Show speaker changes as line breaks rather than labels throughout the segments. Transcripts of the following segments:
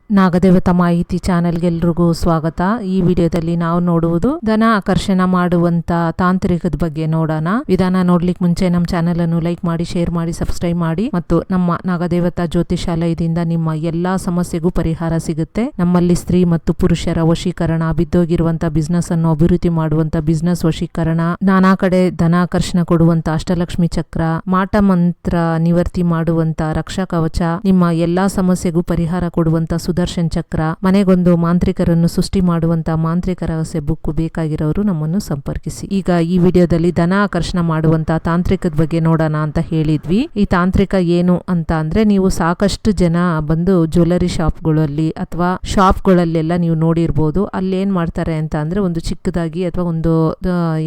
ನಾಗದೇವತಾ ಮಾಹಿತಿ ಚಾನೆಲ್ಗೆ ಎಲ್ರಿಗೂ ಸ್ವಾಗತ. ಈ ವಿಡಿಯೋದಲ್ಲಿ ನಾವು ನೋಡುವುದು ಧನ ಆಕರ್ಷಣ ಮಾಡುವಂತ ತಾಂತ್ರಿಕದ ಬಗ್ಗೆ ನೋಡೋಣ. ವಿಧಾನ ನೋಡ್ಲಿಕ್ಕೆ ಮುಂಚೆ ನಮ್ಮ ಚಾನೆಲ್ ಅನ್ನು ಲೈಕ್ ಮಾಡಿ, ಶೇರ್ ಮಾಡಿ, ಸಬ್ಸ್ಕ್ರೈಬ್ ಮಾಡಿ ಮತ್ತು ನಮ್ಮ ನಾಗದೇವತಾ ಜ್ಯೋತಿಷಾಲಯದಿಂದ ನಿಮ್ಮ ಎಲ್ಲಾ ಸಮಸ್ಯೆಗೂ ಪರಿಹಾರ ಸಿಗುತ್ತೆ. ನಮ್ಮಲ್ಲಿ ಸ್ತ್ರೀ ಮತ್ತು ಪುರುಷರ ವಶೀಕರಣ, ಬಿದ್ದೋಗಿರುವಂತ ಬಿಸ್ನೆಸ್ ಅನ್ನು ಅಭಿವೃದ್ಧಿ ಮಾಡುವಂತ ಬಿಸ್ನೆಸ್ ವಶೀಕರಣ, ನಾನಾ ಕಡೆ ಧನಾಕರ್ಷಣ ಕೊಡುವಂತ ಅಷ್ಟಲಕ್ಷ್ಮಿ ಚಕ್ರ, ಮಾಟ ಮಂತ್ರ ನಿವರ್ತಿ ಮಾಡುವಂತ ರಕ್ಷಾ ಕವಚ, ನಿಮ್ಮ ಎಲ್ಲಾ ಸಮಸ್ಯೆಗೂ ಪರಿಹಾರ ಕೊಡುವಂತ ಸುದರ್ಶನ್ ಚಕ್ರ, ಮನೆಗೊಂದು ಮಾಂತ್ರಿಕರನ್ನು ಸೃಷ್ಟಿ ಮಾಡುವಂತ ಮಾಂತ್ರಿಕ ರಹಸ್ಯ ಬುಕ್ ಬೇಕಾಗಿರೋರು ನಮ್ಮನ್ನು ಸಂಪರ್ಕಿಸಿ. ಈಗ ಈ ವಿಡಿಯೋದಲ್ಲಿ ಧನ ಆಕರ್ಷಣ ಮಾಡುವಂತ ತಾಂತ್ರಿಕದ ಬಗ್ಗೆ ನೋಡೋಣ ಅಂತ ಹೇಳಿದ್ವಿ. ಈ ತಾಂತ್ರಿಕ ಏನು ಅಂತ ಅಂದ್ರೆ, ನೀವು ಸಾಕಷ್ಟು ಜನ ಬಂದು ಜ್ಯುವೆಲರಿ ಶಾಪ್ಗಳಲ್ಲಿ ಅಥವಾ ಶಾಪ್ಗಳಲ್ಲೆಲ್ಲ ನೀವು ನೋಡಿರ್ಬೋದು. ಅಲ್ಲಿ ಏನ್ ಮಾಡ್ತಾರೆ ಅಂತ ಅಂದ್ರೆ, ಒಂದು ಚಿಕ್ಕದಾಗಿ ಅಥವಾ ಒಂದು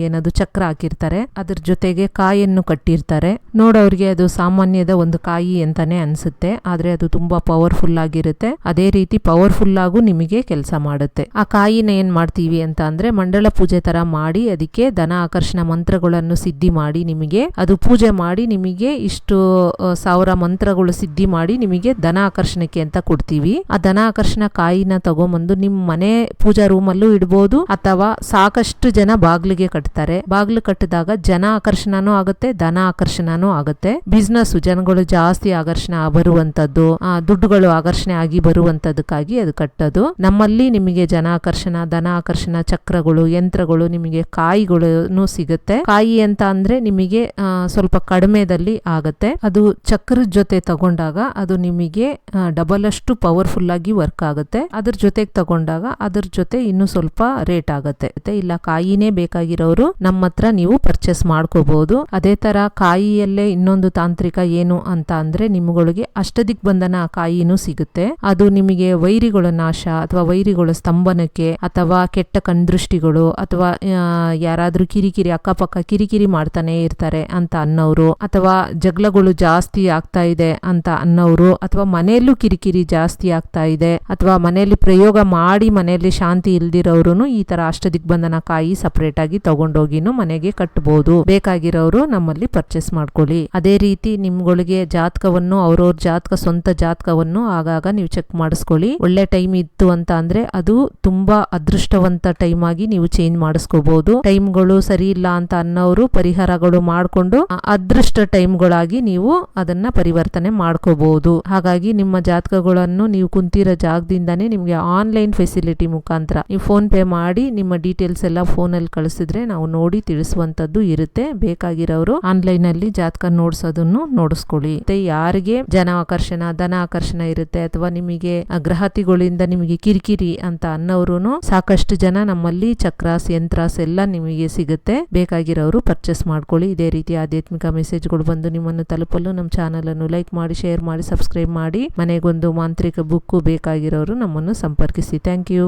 ಏನದು ಚಕ್ರ ಹಾಕಿರ್ತಾರೆ, ಅದ್ರ ಜೊತೆಗೆ ಕಾಯನ್ನು ಕಟ್ಟಿರ್ತಾರೆ. ನೋಡೋರಿಗೆ ಅದು ಸಾಮಾನ್ಯದ ಒಂದು ಕಾಯಿ ಅಂತಾನೆ ಅನ್ಸುತ್ತೆ, ಆದ್ರೆ ಅದು ತುಂಬಾ ಪವರ್ಫುಲ್ ಆಗಿರುತ್ತೆ. ಅದೇ ರೀತಿ ಪವರ್ಫುಲ್ ಆಗು ನಿಮಗೆ ಕೆಲಸ ಮಾಡುತ್ತೆ. ಆ ಕಾಯಿನ ಏನ್ ಮಾಡ್ತೀವಿ ಅಂತ ಅಂದ್ರೆ, ಮಂಡಳ ಪೂಜೆ ತರ ಮಾಡಿ ಅದಕ್ಕೆ ಧನ ಆಕರ್ಷಣ ಮಂತ್ರಗಳನ್ನು ಸಿದ್ಧಿ ಮಾಡಿ, ನಿಮಗೆ ಅದು ಪೂಜೆ ಮಾಡಿ ನಿಮಗೆ ಇಷ್ಟು 1000 ಮಂತ್ರಗಳು ಸಿದ್ಧಿ ಮಾಡಿ ನಿಮಗೆ ಧನ ಆಕರ್ಷಣಕ್ಕೆ ಅಂತ ಕೊಡ್ತೀವಿ. ಆ ಧನ ಆಕರ್ಷಣ ಕಾಯಿನ ತಗೊಂಬಂದು ನಿಮ್ಮ ಮನೆ ಪೂಜಾ ರೂಮ್ ಅಲ್ಲೂ ಇಡಬಹುದು, ಅಥವಾ ಸಾಕಷ್ಟು ಜನ ಬಾಗ್ಲಿಗೆ ಕಟ್ತಾರೆ. ಬಾಗ್ಲು ಕಟ್ಟಿದಾಗ ಜನ ಆಕರ್ಷಣನೂ ಆಗುತ್ತೆ, ಧನ ಆಕರ್ಷಣನೂ ಆಗುತ್ತೆ. ಬಿಸ್ನೆಸ್ ಜನಗಳು ಜಾಸ್ತಿ ಆಕರ್ಷಣೆ ಬರುವಂತದ್ದು, ದುಡ್ಡುಗಳು ಆಕರ್ಷಣೆ ಆಗಿ ಬರುವಂತದಕ್ಕಾಗಿ ಅದು ಕಟ್ಟೋದು. ನಮ್ಮಲ್ಲಿ ನಿಮಗೆ ಜನ ಆಕರ್ಷಣ, ಧನ ಆಕರ್ಷಣ ಚಕ್ರಗಳು, ಯಂತ್ರಗಳು, ನಿಮಗೆ ಕಾಯಿಗಳು ಸಿಗುತ್ತೆ. ಕಾಯಿ ಅಂತ ಅಂದ್ರೆ ನಿಮಗೆ ಸ್ವಲ್ಪ ಕಡಿಮೆದಲ್ಲಿ ಆಗುತ್ತೆ. ಅದು ಚಕ್ರದ ಜೊತೆ ತಗೊಂಡಾಗ ಅದು ನಿಮಗೆ ಡಬಲ್ ಅಷ್ಟು ಪವರ್ಫುಲ್ ಆಗಿ ವರ್ಕ್ ಆಗುತ್ತೆ. ಅದ್ರ ಜೊತೆಗೆ ತಗೊಂಡಾಗ ಅದ್ರ ಜೊತೆ ಇನ್ನು ಸ್ವಲ್ಪ ರೇಟ್ ಆಗುತ್ತೆ. ಇಲ್ಲ ಕಾಯಿನೇ ಬೇಕಾಗಿರೋರು ನಮ್ಮ ಹತ್ರ ನೀವು ಪರ್ಚೇಸ್ ಮಾಡ್ಕೋಬಹುದು. ಅದೇ ತರ ಕಾಯಿಯಲ್ಲೇ ಇನ್ನೊಂದು ತಾಂತ್ರಿಕ ಏನು ಅಂತ ಅಂದ್ರೆ, ನಿಮ್ಗಳಿಗೆ ಅಷ್ಟದಿಗ್ಬಂಧನ ಕಾಯಿನೂ ಸಿಗುತ್ತೆ. ಅದು ನಿಮಗೆ ವೈರಿಗಳ ನಾಶ ಅಥವಾ ವೈರಿಗಳ ಸ್ತಂಭನಕ್ಕೆ, ಅಥವಾ ಕೆಟ್ಟ ಕಣ್ದೃಷ್ಟಿಗಳು, ಅಥವಾ ಯಾರಾದ್ರೂ ಕಿರಿಕಿರಿ ಅಕ್ಕಪಕ್ಕ ಕಿರಿಕಿರಿ ಮಾಡ್ತಾನೆ ಇರ್ತಾರೆ ಅಂತ ಅನ್ನೋರು, ಅಥವಾ ಜಗಳಗಳು ಜಾಸ್ತಿ ಆಗ್ತಾ ಇದೆ ಅಂತ ಅನ್ನೋರು, ಅಥವಾ ಮನೆಯಲ್ಲೂ ಕಿರಿಕಿರಿ ಜಾಸ್ತಿ ಆಗ್ತಾ ಇದೆ, ಅಥವಾ ಮನೆಯಲ್ಲಿ ಪ್ರಯೋಗ ಮಾಡಿ ಮನೆಯಲ್ಲಿ ಶಾಂತಿ ಇಲ್ದಿರೋರು ಈ ತರ ಅಷ್ಟದಿಗ್ಬಂಧನ ಕಾಯಿ ಸಪರೇಟ್ ಆಗಿ ತಗೊಂಡೋಗಿನೂ ಮನೆಗೆ ಕಟ್ಟಬಹುದು. ಬೇಕಾಗಿರೋರು ನಮ್ಮಲ್ಲಿ ಪರ್ಚೇಸ್ ಮಾಡ್ಕೊಳ್ಳಿ. ಅದೇ ರೀತಿ ನಿಮ್ಗಳಿಗೆ ಜಾತಕವನ್ನು, ಅವ್ರವ್ರ ಜಾತಕ ಸ್ವಂತ ಜಾತಕವನ್ನು ಆಗಾಗ ನೀವು ಚೆಕ್ ಮಾಡಿಸ್ಕೊಳ್ಳಿ. ಒಳ್ಳೆ ಟೈಮ್ ಇತ್ತು ಅಂತ ಅಂದ್ರೆ ಅದು ತುಂಬಾ ಅದೃಷ್ಟವಂತ ಟೈಮ್ ಆಗಿ ನೀವು ಚೇಂಜ್ ಮಾಡಿಸ್ಕೋಬಹುದು. ಟೈಮ್ಗಳು ಸರಿ ಇಲ್ಲ ಅಂತ ಅನ್ನೋರು ಪರಿಹಾರಗಳು ಮಾಡ್ಕೊಂಡು ಅದೃಷ್ಟ ಟೈಮ್ಗಳಾಗಿ ನೀವು ಅದನ್ನ ಪರಿವರ್ತನೆ ಮಾಡ್ಕೋಬಹುದು. ಹಾಗಾಗಿ ನಿಮ್ಮ ಜಾತಕಗಳನ್ನು ನೀವು ಕುಂತಿರೋ ಜಾಗದಿಂದಾನೇ ನಿಮ್ಗೆ ಆನ್ಲೈನ್ ಫೆಸಿಲಿಟಿ ಮುಖಾಂತರ ನೀವು ಫೋನ್ ಪೇ ಮಾಡಿ ನಿಮ್ಮ ಡೀಟೇಲ್ಸ್ ಎಲ್ಲ ಫೋನ್ ಅಲ್ಲಿ ಕಳಿಸಿದ್ರೆ ನಾವು ನೋಡಿ ತಿಳಿಸುವಂತದ್ದು ಇರುತ್ತೆ. ಬೇಕಾಗಿರೋರು ಆನ್ಲೈನ್ ಅಲ್ಲಿ ಜಾತಕ ನೋಡ್ಸೋದನ್ನು ನೋಡಿಸ್ಕೊಳ್ಳಿ. ಮತ್ತೆ ಯಾರಿಗೆ ಜನ ಆಕರ್ಷಣ, ಧನ ಆಕರ್ಷಣ ಇರುತ್ತೆ, ಅಥವಾ ನಿಮಗೆ ಗ್ರಹತಿಗಳಿಂದ ನಿಮಗೆ ಕಿರಿಕಿರಿ ಅಂತ ಅನ್ನೋರು ಸಾಕಷ್ಟು ಜನ ನಮ್ಮಲ್ಲಿ ಚಕ್ರಾಸ್, ಯಂತ್ರಾಸ್ ಎಲ್ಲ ನಿಮಗೆ ಸಿಗುತ್ತೆ. ಬೇಕಾಗಿರೋರು ಪರ್ಚೇಸ್ ಮಾಡ್ಕೊಳ್ಳಿ. ಇದೇ ರೀತಿ ಆಧ್ಯಾತ್ಮಿಕ ಮೆಸೇಜ್ಗಳು ಬಂದು ನಿಮ್ಮನ್ನು ತಲುಪಲು ನಮ್ಮ ಚಾನಲ್ ಅನ್ನು ಲೈಕ್ ಮಾಡಿ, ಶೇರ್ ಮಾಡಿ, ಸಬ್ಸ್ಕ್ರೈಬ್ ಮಾಡಿ. ಮನೆಗೊಂದು ಮಾಂತ್ರಿಕ ಬುಕ್ ಬೇಕಾಗಿರೋರು ನಮ್ಮನ್ನು ಸಂಪರ್ಕಿಸಿ. Thank you.